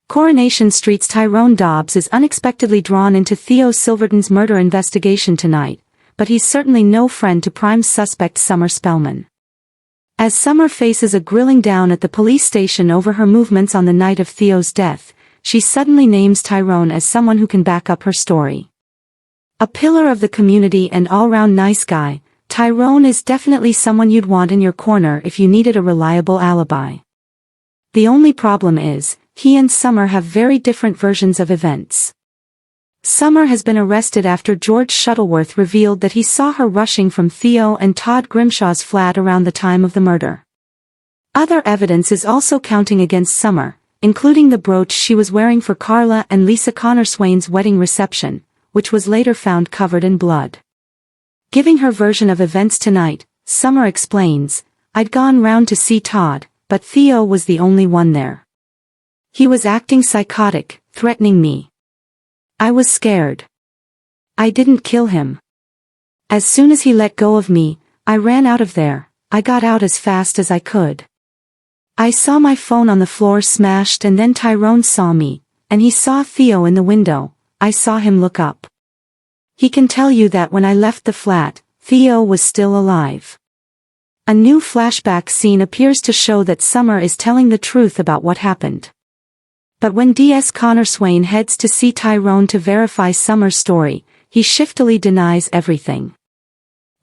Coronation Street's Tyrone Dobbs is unexpectedly drawn into Theo Silverton's murder investigation tonight, but he's certainly no friend to prime suspect Summer Spellman. As Summer faces a grilling down at the police station over her movements on the night of Theo's death, she suddenly names Tyrone as someone who can back up her story. A pillar of the community and all-round nice guy, Tyrone is definitely someone you'd want in your corner if you needed a reliable alibi. The only problem is, he and Summer have very different versions of events. Summer has been arrested after George Shuttleworth revealed that he saw her rushing from Theo and Todd Grimshaw's flat around the time of the murder. Other evidence is also counting against Summer, including the brooch she was wearing for Carla and Lisa Connor-Swain's wedding reception, which was later found covered in blood. Giving her version of events tonight, Summer explains, "I'd gone round to see Todd, but Theo was the only one there. He was acting psychotic, threatening me. I was scared. I didn't kill him. As soon as he let go of me, I ran out of there. I got out as fast as I could. I saw my phone on the floor smashed and then Tyrone saw me, and he saw Theo in the window. I saw him look up. He can tell you that when I left the flat, Theo was still alive." A new flashback scene appears to show that Summer is telling the truth about what happened. But when D.S. Connor-Swain heads to see Tyrone to verify Summer's story, he shiftily denies everything.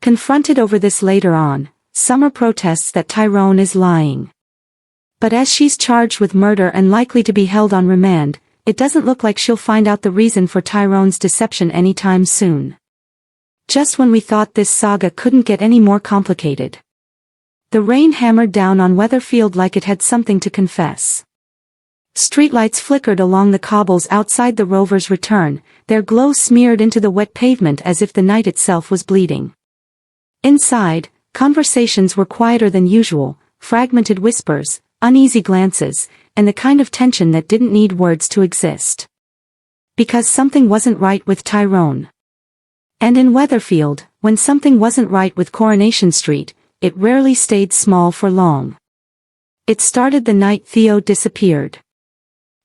Confronted over this later on, Summer protests that Tyrone is lying. But as she's charged with murder and likely to be held on remand, it doesn't look like she'll find out the reason for Tyrone's deception anytime soon. Just when we thought this saga couldn't get any more complicated. The rain hammered down on Weatherfield like it had something to confess. Streetlights flickered along the cobbles outside the Rover's return, their glow smeared into the wet pavement as if the night itself was bleeding. Inside, conversations were quieter than usual, fragmented whispers, uneasy glances, and the kind of tension that didn't need words to exist. Because something wasn't right with Tyrone. And in Weatherfield, when something wasn't right with Coronation Street, it rarely stayed small for long. It started the night Theo disappeared.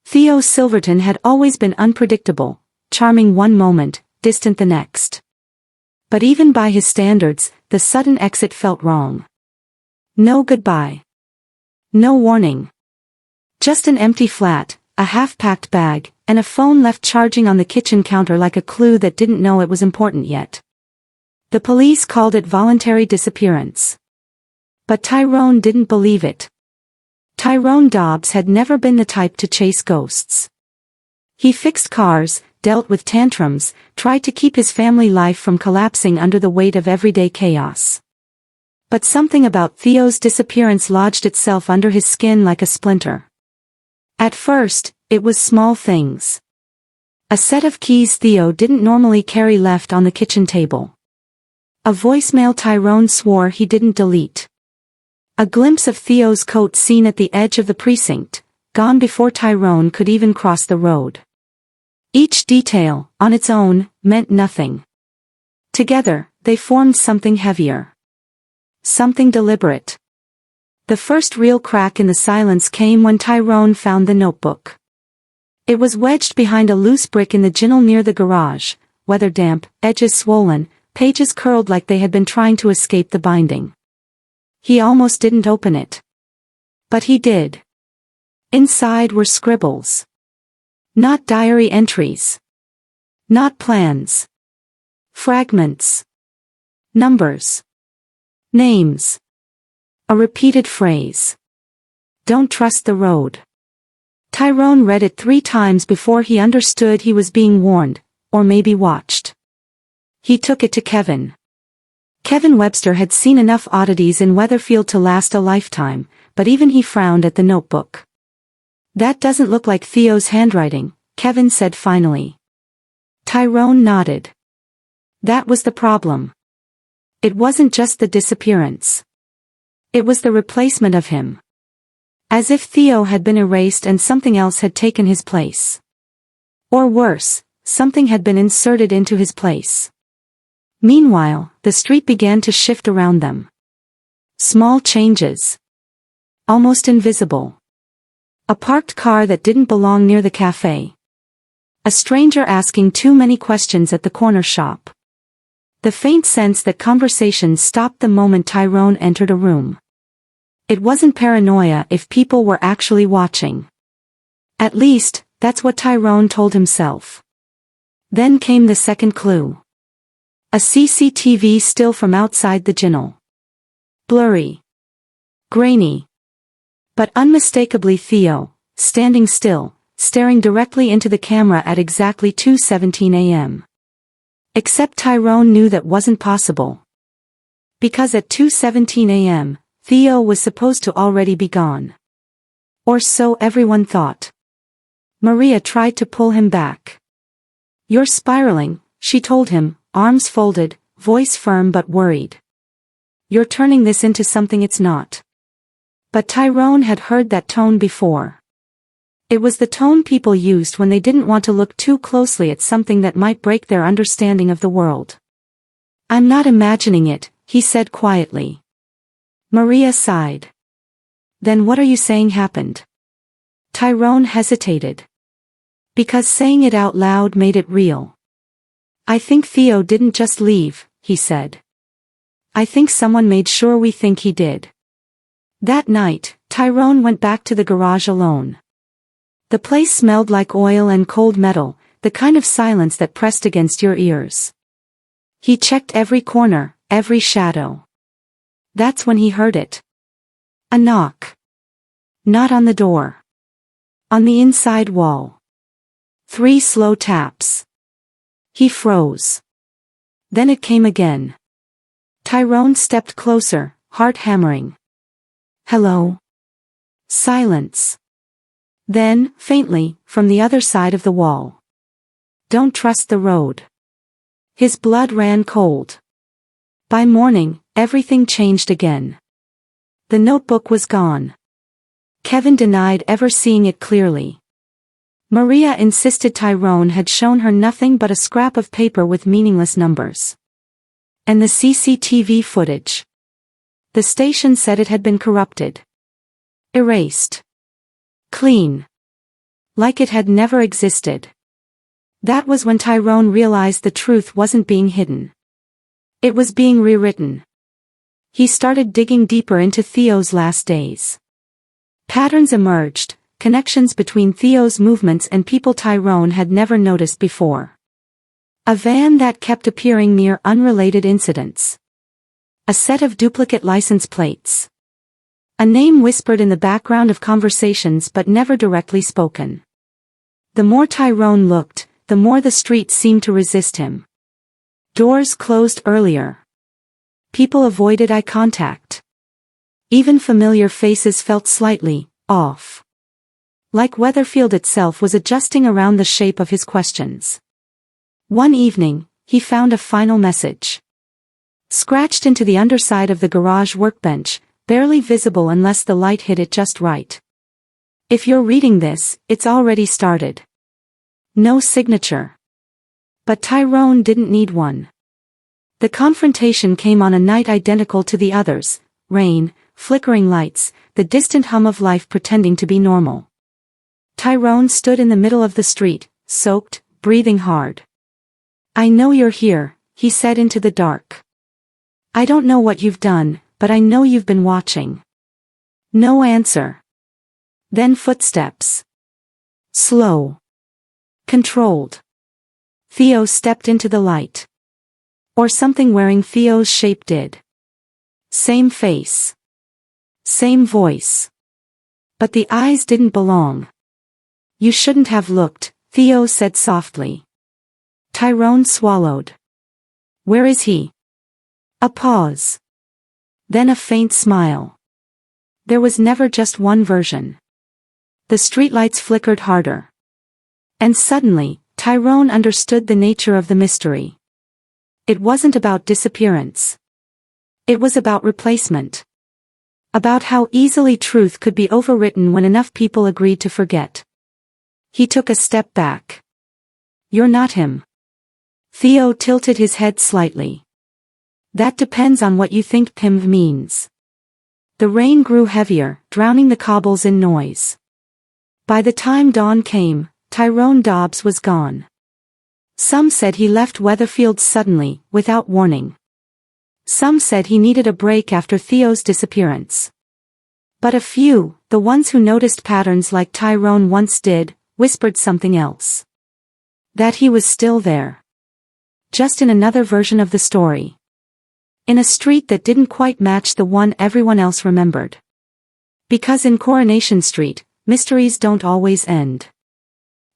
Theo Silverton had always been unpredictable, charming one moment, distant the next. But even by his standards, the sudden exit felt wrong. No goodbye. No warning. Just an empty flat, a half-packed bag, and a phone left charging on the kitchen counter like a clue that didn't know it was important yet. The police called it voluntary disappearance. But Tyrone didn't believe it. Tyrone Dobbs had never been the type to chase ghosts. He fixed cars, dealt with tantrums, tried to keep his family life from collapsing under the weight of everyday chaos. But something about Theo's disappearance lodged itself under his skin like a splinter. At first, it was small things. A set of keys Theo didn't normally carry left on the kitchen table. A voicemail Tyrone swore he didn't delete. A glimpse of Theo's coat seen at the edge of the precinct, gone before Tyrone could even cross the road. Each detail, on its own, meant nothing. Together, they formed something heavier. Something deliberate. The first real crack in the silence came when Tyrone found the notebook. It was wedged behind a loose brick in the ginel near the garage, weather damp, edges swollen, pages curled like they had been trying to escape the binding. He almost didn't open it. But he did. Inside were scribbles. Not diary entries. Not plans. Fragments. Numbers. Names. A repeated phrase. Don't trust the road. Tyrone read it 3 times before he understood he was being warned, or maybe watched. He took it to Kevin. Kevin Webster had seen enough oddities in Weatherfield to last a lifetime, but even he frowned at the notebook. "That doesn't look like Theo's handwriting," Kevin said finally. Tyrone nodded. That was the problem. It wasn't just the disappearance. It was the replacement of him. As if Theo had been erased and something else had taken his place. Or worse, something had been inserted into his place. Meanwhile, the street began to shift around them. Small changes. Almost invisible. A parked car that didn't belong near the cafe. A stranger asking too many questions at the corner shop. The faint sense that conversation stopped the moment Tyrone entered a room. It wasn't paranoia if people were actually watching. At least, that's what Tyrone told himself. Then came the second clue. A CCTV still from outside the ginnel. Blurry. Grainy. But unmistakably Theo, standing still, staring directly into the camera at exactly 2:17 a.m. Except Tyrone knew that wasn't possible. Because at 2:17 a.m., Theo was supposed to already be gone. Or so everyone thought. Maria tried to pull him back. "You're spiraling," she told him, arms folded, voice firm but worried. "You're turning this into something it's not." But Tyrone had heard that tone before. It was the tone people used when they didn't want to look too closely at something that might break their understanding of the world. "I'm not imagining it," he said quietly. Maria sighed. "Then what are you saying happened?" Tyrone hesitated. Because saying it out loud made it real. "I think Theo didn't just leave," he said. "I think someone made sure we think he did." That night, Tyrone went back to the garage alone. The place smelled like oil and cold metal, the kind of silence that pressed against your ears. He checked every corner, every shadow. That's when he heard it. A knock. Not on the door. On the inside wall. 3 slow taps. He froze. Then it came again. Tyrone stepped closer, heart hammering. "Hello?" Silence. Then, faintly, from the other side of the wall. "Don't trust the road." His blood ran cold. By morning, everything changed again. The notebook was gone. Kevin denied ever seeing it clearly. Maria insisted Tyrone had shown her nothing but a scrap of paper with meaningless numbers. And the CCTV footage. The station said it had been corrupted. Erased. Clean. Like it had never existed. That was when Tyrone realized the truth wasn't being hidden. It was being rewritten. He started digging deeper into Theo's last days. Patterns emerged, connections between Theo's movements and people Tyrone had never noticed before. A van that kept appearing near unrelated incidents. A set of duplicate license plates. A name whispered in the background of conversations but never directly spoken. The more Tyrone looked, the more the street seemed to resist him. Doors closed earlier. People avoided eye contact. Even familiar faces felt slightly off. Like Weatherfield itself was adjusting around the shape of his questions. One evening, he found a final message. Scratched into the underside of the garage workbench, barely visible unless the light hit it just right. If you're reading this, it's already started. No signature. But Tyrone didn't need one. The confrontation came on a night identical to the others, rain, flickering lights, the distant hum of life pretending to be normal. Tyrone stood in the middle of the street, soaked, breathing hard. "I know you're here," he said into the dark. "I don't know what you've done, but I know you've been watching." No answer. Then footsteps. Slow. Controlled. Theo stepped into the light. Or something wearing Theo's shape did. Same face. Same voice. But the eyes didn't belong. "You shouldn't have looked," Theo said softly. Tyrone swallowed. "Where is he?" A pause. Then a faint smile. There was never just one version. The streetlights flickered harder. And suddenly, Tyrone understood the nature of the mystery. It wasn't about disappearance. It was about replacement. About how easily truth could be overwritten when enough people agreed to forget. He took a step back. "You're not him." Theo tilted his head slightly. "That depends on what you think PIM means." The rain grew heavier, drowning the cobbles in noise. By the time dawn came, Tyrone Dobbs was gone. Some said he left Weatherfield suddenly, without warning. Some said he needed a break after Theo's disappearance. But a few, the ones who noticed patterns like Tyrone once did, whispered something else. That he was still there. Just in another version of the story. In a street that didn't quite match the one everyone else remembered. Because in Coronation Street, mysteries don't always end.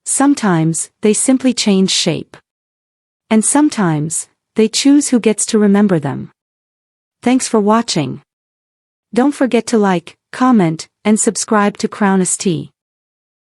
Sometimes, they simply change shape. And sometimes, they choose who gets to remember them. Thanks for watching. Don't forget to like, comment, and subscribe to Crown ST.